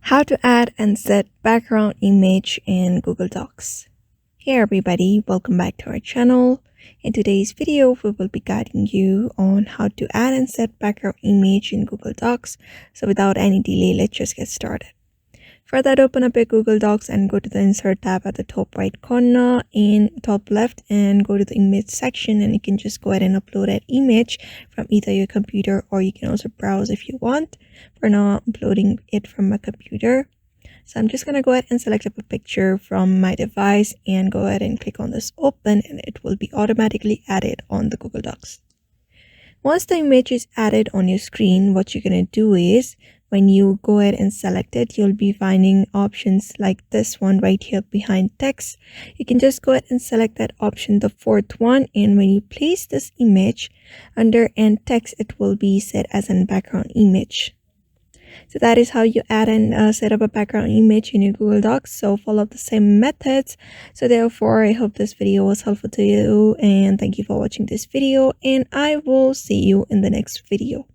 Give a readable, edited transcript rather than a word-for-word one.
How to add and set background image in Google Docs. Hey everybody, welcome back to our channel. In today's video, we will be guiding you on how to add and set background image in Google Docs. So without any delay, let's just get started. For that, open up your Google Docs and go to the Insert tab at the top right corner in top left and go to the image section, and you can just go ahead and upload that image from either your computer or you can also browse if you want. For now, I'm uploading it from my computer. So I'm just going to go ahead and select up a picture from my device and go ahead and click on this open, and it will be automatically added on the Google Docs. Once the image is added on your screen, what you're going to do is when you go ahead and select it, you'll be finding options like this one right here behind text. You can just go ahead and select that option, the fourth one, and when you place this image under and text, it will be set as a background image. So that is how you add and set up a background image in your Google Docs. So follow the same methods. So therefore, I hope this video was helpful to you, and thank you for watching this video, and I will see you in the next video.